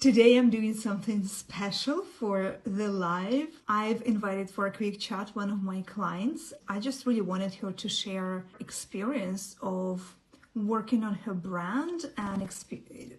Today I'm doing something special for the live. I've invited for a quick chat one of my clients. I just really wanted her to share experience of working on her brand and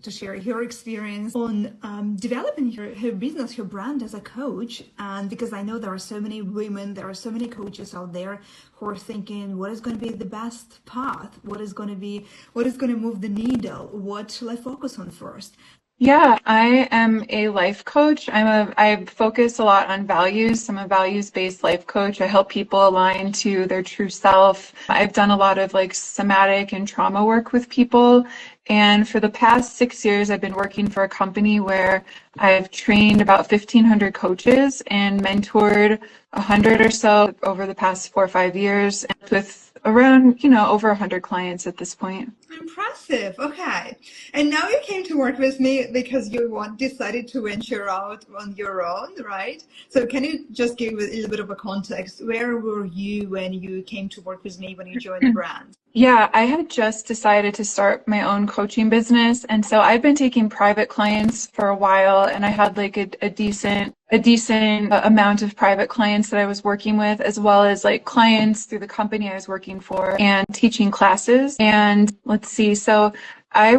to share her experience on developing her business, her brand as a coach. And because I know there are so many women, there are so many coaches out there who are thinking, what is going to be the best path? What is going to move the needle? What shall I focus on first? Yeah, I am a life coach. I focus a lot on values. I'm a values-based life coach. I help people align to their true self. I've done a lot of somatic and trauma work with people. And for the past 6 years, I've been working for a company where I've trained about 1,500 coaches and mentored 100 or so over the past 4 or 5 years, and with around, over 100 clients at this point. Impressive. Okay. And now you came to work with me because you decided to venture out on your own, right? So can you just give a little bit of a context? Where were you when you came to work with me, when you joined the brand? Yeah, I had just decided to start my own coaching business. And so I've been taking private clients for a while, and I had a decent amount of private clients that I was working with, as well as clients through the company I was working for and teaching classes. And let's see, so I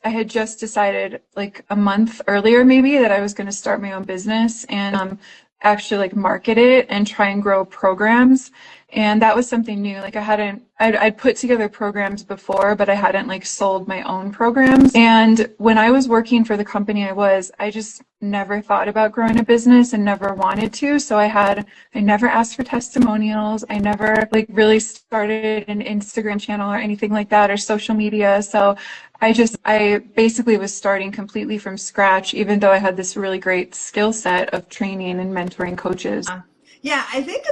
had just decided a month earlier maybe that I was going to start my own business and actually market it and try and grow programs. And that was something new. I'd put together programs before, but I hadn't sold my own programs. And when I was working for the company I just never thought about growing a business and never wanted to. So I never asked for testimonials. I never really started an Instagram channel or anything like that, or social media. So I basically was starting completely from scratch, even though I had this really great skill set of training and mentoring coaches. Yeah, I think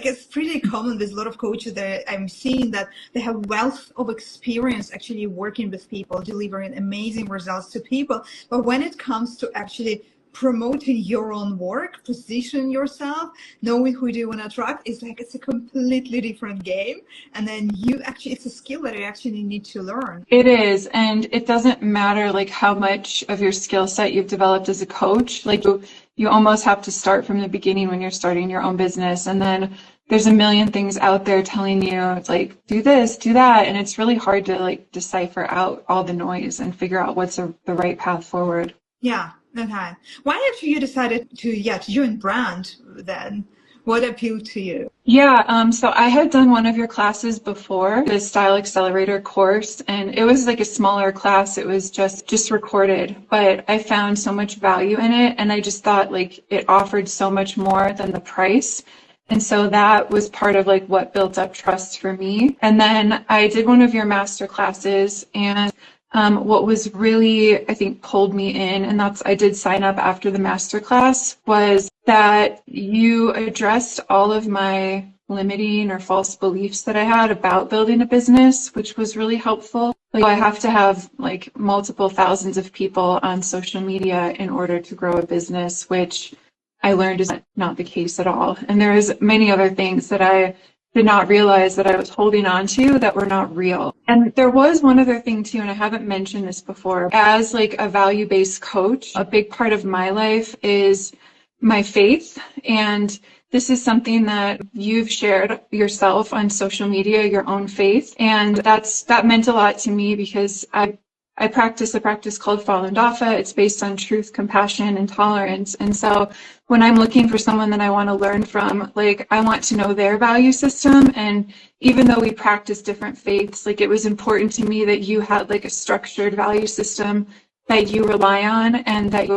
it's pretty common with a lot of coaches that I'm seeing that they have wealth of experience actually working with people, delivering amazing results to people. But when it comes to actually promoting your own work, position yourself, knowing who do you want to attract, it's a completely different game. And then it's a skill that you actually need to learn. It is, and it doesn't matter how much of your skill set you've developed as a coach. You almost have to start from the beginning when you're starting your own business, and then there's a million things out there telling you do this, do that, and it's really hard to decipher out all the noise and figure out what's the right path forward. Yeah. Okay. Why actually you decided to join brand then? What appealed to you? Yeah, so I had done one of your classes before, the Style Accelerator course, and it was a smaller class. It was just recorded, but I found so much value in it, and I just thought it offered so much more than the price. And so that was part of what built up trust for me. And then I did one of your master classes, and what was really, I think, pulled me in, and I did sign up after the masterclass, was that you addressed all of my limiting or false beliefs that I had about building a business, which was really helpful. I have to have multiple thousands of people on social media in order to grow a business, which I learned is not the case at all. And there's many other things that I did not realize that I was holding on to that were not real. And there was one other thing too, and I haven't mentioned this before. As a value-based coach, a big part of my life is my faith. And this is something that you've shared yourself on social media, your own faith. And that meant a lot to me because I practice a practice called Falun Dafa. It's based on truth, compassion, and tolerance. And so when I'm looking for someone that I want to learn from, I want to know their value system. And even though we practice different faiths, it was important to me that you had a structured value system that you rely on, and that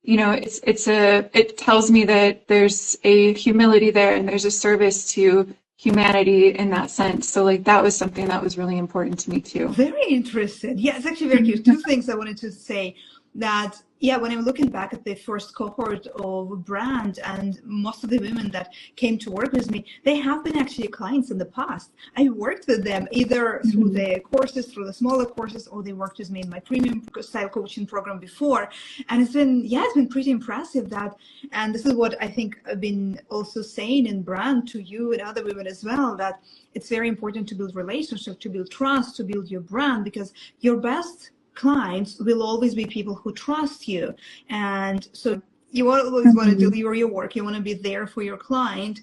it tells me that there's a humility there and there's a service to humanity in that sense. So that was something that was really important to me too. Very interesting. Yeah, it's actually very cute. Two things I wanted to say. That when I'm looking back at the first cohort of brand, and most of the women that came to work with me, they have been actually clients in the past. I worked with them either through the courses, through the smaller courses, or they worked with me in my premium style coaching program before. And it's been pretty impressive that, and this is what I think I've been also saying in brand to you and other women as well, that it's very important to build relationships, to build trust, to build your brand, because your best clients will always be people who trust you. And so you always want to Mhm. deliver your work. You want to be there for your client.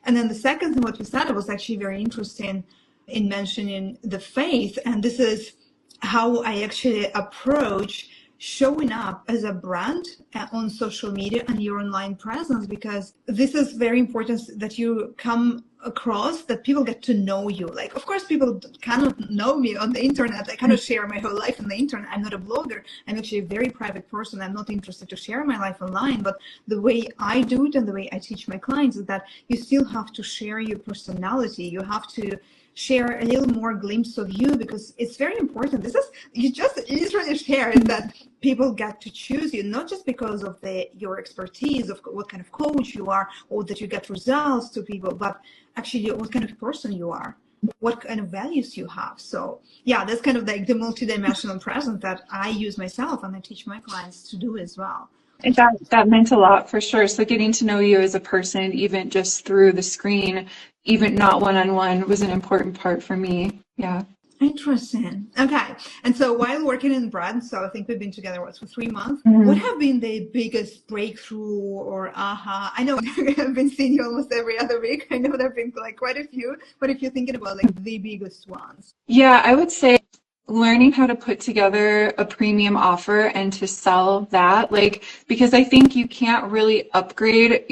And then the second thing, what you said, was actually very interesting in mentioning the faith. And this is how I actually approach showing up as a brand on social media and your online presence, because this is very important that you come across, that people get to know you. Like, of course, people cannot know me on the internet. I cannot share my whole life on the internet. I'm not a blogger. I'm actually a very private person. I'm not interested to share my life online. But the way I do it and the way I teach my clients is that you still have to share your personality. You have to share a little more glimpse of you, because it's very important. This is, you just literally shared that people get to choose you, not just because of your expertise, of what kind of coach you are, or that you get results to people, but actually what kind of person you are, what kind of values you have. So yeah, that's kind of like the multidimensional presence that I use myself and I teach my clients to do as well. And that meant a lot for sure. So getting to know you as a person, even just through the screen, even not one-on-one, was an important part for me. Yeah. Interesting. Okay. And so while working in brand, so I think we've been together, for 3 months, what Mhm. have been the biggest breakthrough or aha? I know I've been seeing you almost every other week. I know there have been like quite a few, but if you're thinking about like the biggest ones. Yeah, I would say learning how to put together a premium offer and to sell that, like, because I think you can't really upgrade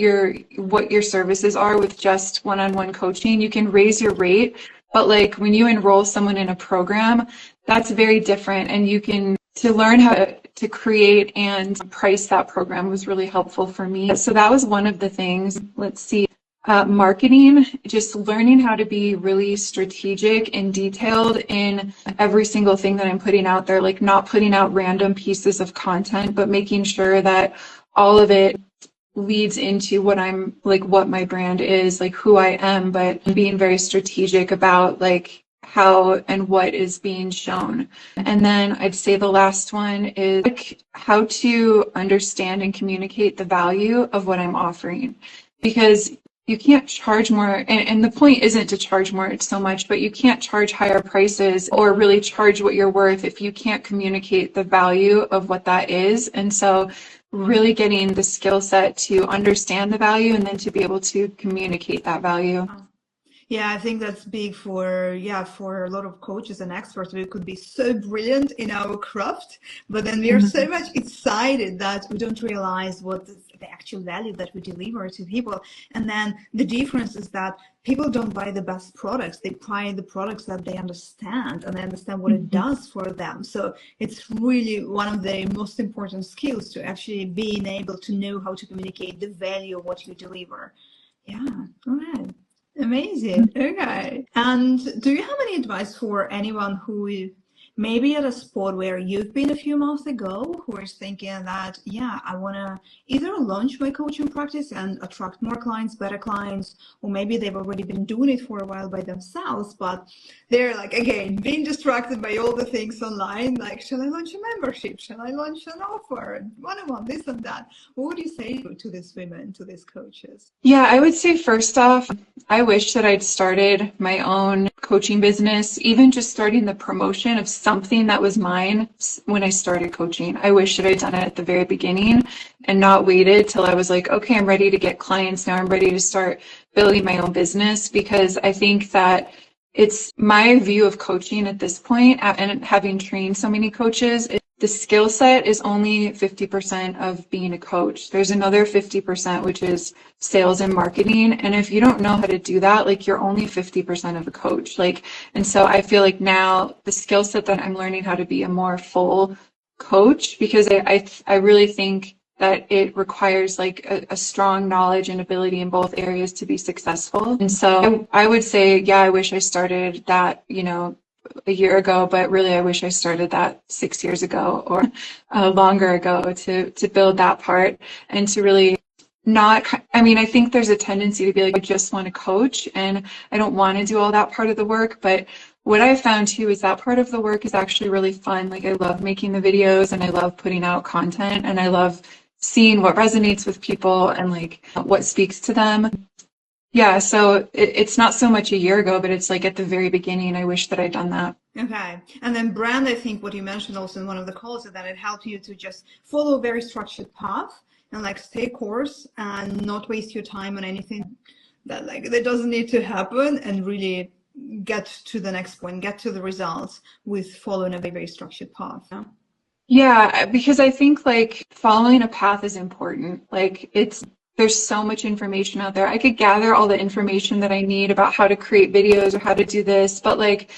what your services are with just one-on-one coaching. You can raise your rate, but like when you enroll someone in a program, that's very different. And to learn how to create and price that program was really helpful for me. So that was one of the things. Let's see. Marketing, just learning how to be really strategic and detailed in every single thing that I'm putting out there, like not putting out random pieces of content, but making sure that all of it leads into what my brand is, like who I am, but being very strategic about like how and what is being shown. And then I'd say the last one is like how to understand and communicate the value of what I'm offering, because you can't charge more, and the point isn't to charge more so much, but you can't charge higher prices or really charge what you're worth if you can't communicate the value of what that is. And so really getting the skill set to understand the value and then to be able to communicate that value. Yeah, I think that's big for a lot of coaches and experts. We could be so brilliant in our craft, but then we are so much excited that we don't realize what is the actual value that we deliver to people. And then the difference is that people don't buy the best products. They buy the products that they understand and they understand what it does for them. So it's really one of the most important skills to actually being able to know how to communicate the value of what you deliver. Yeah, all right. Amazing. Okay. And do you have any advice for anyone who is maybe at a spot where you've been a few months ago, who is thinking that, yeah, I want to either launch my coaching practice and attract more clients, better clients, or maybe they've already been doing it for a while by themselves, but they're like, again, being distracted by all the things online, like, shall I launch a membership? Shall I launch an offer? One-on-one, this and that. What would you say to these women, to these coaches? Yeah, I would say first off, I wish that I'd started my own coaching business, even just starting the promotion of something that was mine when I started coaching. I wish that I'd done it at the very beginning and not waited till I was like, okay, I'm ready to get clients now. I'm ready to start building my own business, because I think that it's my view of coaching at this point, and having trained so many coaches, the skill set is only 50% of being a coach. There's another 50%, which is sales and marketing. And if you don't know how to do that, like, you're only 50% of a coach. Like, and so I feel like now the skill set that I'm learning how to be a more full coach, because I really think that it requires like a strong knowledge and ability in both areas to be successful. And so I would say, yeah, I wish I started that, a year ago, but really I wish I started that 6 years ago or longer ago to build that part and to really not, I mean, I think there's a tendency to be like, I just want to coach and I don't want to do all that part of the work. But what I've found too is that part of the work is actually really fun. Like, I love making the videos and I love putting out content and I love seeing what resonates with people and like what speaks to them. Yeah, so it's not so much a year ago, but it's like at the very beginning. I wish that I'd done that. Okay. And then brand, I think what you mentioned also in one of the calls is that it helped you to just follow a very structured path and like stay course and not waste your time on anything that doesn't need to happen, and really get to the next point, get to the results with following a very, very structured path. Yeah? Yeah, because I think like following a path is important. Like there's so much information out there. I could gather all the information that I need about how to create videos or how to do this, but like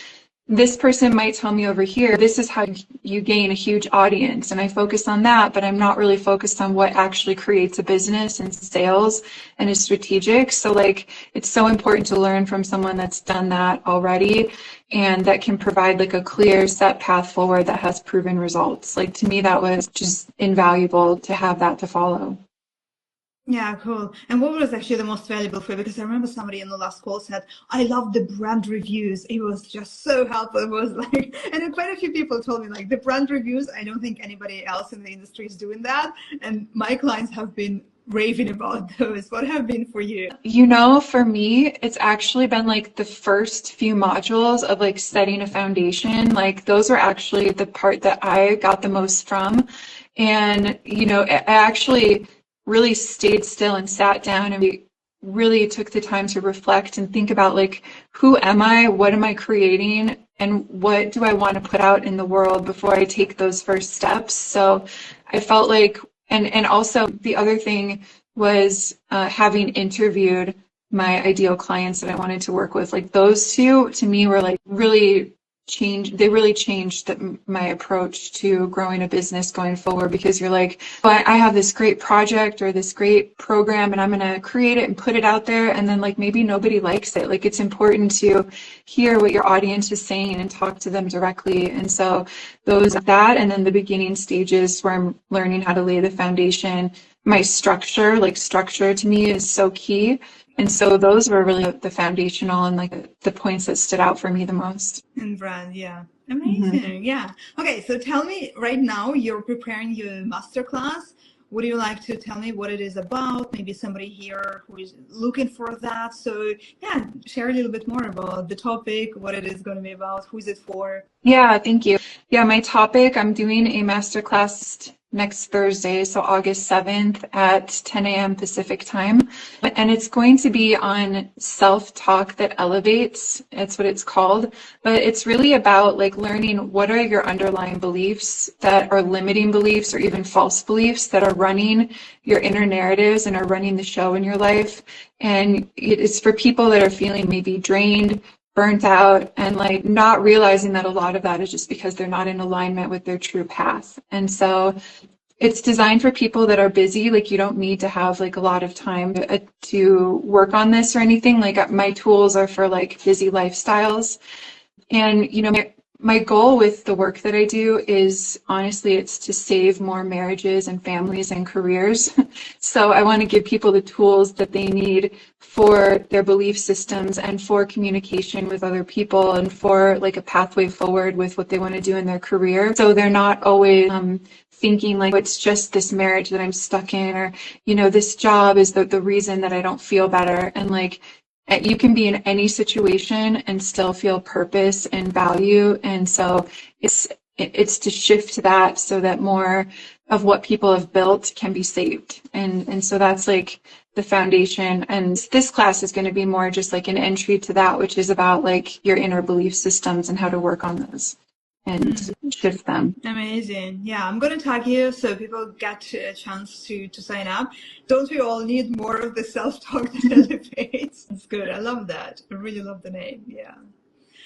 this person might tell me over here, this is how you gain a huge audience. And I focus on that, but I'm not really focused on what actually creates a business and sales and is strategic. So like, it's so important to learn from someone that's done that already and that can provide like a clear set path forward that has proven results. Like to me, that was just invaluable to have that to follow. Yeah, cool. And what was actually the most valuable for you? Because I remember somebody in the last call said, I love the brand reviews. It was just so helpful. It was like, and then quite a few people told me like the brand reviews, I don't think anybody else in the industry is doing that. And my clients have been raving about those. What have been for you? You know, for me, it's actually been like the first few modules of like setting a foundation. Like those were actually the part that I got the most from. And, you know, I actually really stayed still and sat down and we really took the time to reflect and think about like, who am I? What am I creating? And what do I want to put out in the world before I take those first steps? So I felt like, and also the other thing was having interviewed my ideal clients that I wanted to work with. Like those two to me were like they really changed my approach to growing a business going forward, because you're like, but I have this great project or this great program and I'm going to create it and put it out there. And then like maybe nobody likes it. Like it's important to hear what your audience is saying and talk to them directly. And so and then the beginning stages where I'm learning how to lay the foundation, my structure to me is so key. And so those were really the foundational and like the points that stood out for me the most. And brand, yeah. Amazing. Yeah. Okay, so tell me right now, you're preparing your masterclass. Would you like to tell me what it is about? Maybe somebody here who is looking for that. So yeah, share a little bit more about the topic, what it is going to be about, who is it for? Yeah, thank you. Yeah, my topic, I'm doing a masterclass next Thursday, so August 7th at 10 a.m. Pacific time. And it's going to be on self-talk that elevates. That's what it's called. But it's really about like learning what are your underlying beliefs that are limiting beliefs or even false beliefs that are running your inner narratives and are running the show in your life. And it's for people that are feeling maybe drained, burnt out, and like not realizing that a lot of that is just because they're not in alignment with their true path. And so it's designed for people that are busy. Like you don't need to have like a lot of time to work on this or anything. Like my tools are for like busy lifestyles. And you know, my goal with the work that I do is honestly, it's to save more marriages and families and careers. So I want to give people the tools that they need for their belief systems and for communication with other people and for like a pathway forward with what they want to do in their career. So they're not always thinking like, it's just this marriage that I'm stuck in, or, you know, this job is the reason that I don't feel better. And like, you can be in any situation and still feel purpose and value. And so it's to shift that so that more of what people have built can be saved. And so that's like the foundation. And this class is going to be more just like an entry to that, which is about like your inner belief systems and how to work on those and shift them. Amazing. Yeah, I'm going to tag you so people get a chance to sign up. Don't we all need more of the self-talk that elevates? It's good. I love that. I really love the name. Yeah.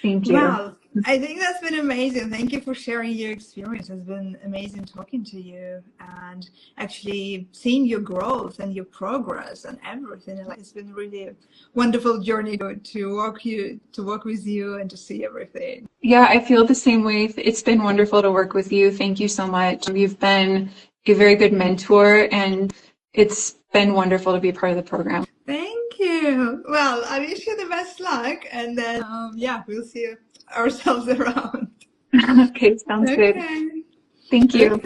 Thank you. Wow. I think that's been amazing. Thank you for sharing your experience. It's been amazing talking to you and actually seeing your growth and your progress and everything. It's been really a wonderful journey to work with you and to see everything. Yeah, I feel the same way. It's been wonderful to work with you. Thank you so much. You've been a very good mentor, and it's been wonderful to be part of the program. Thank you. Well, I wish you the best luck, and then yeah, we'll see ourselves around. Okay, sounds good. Thank you.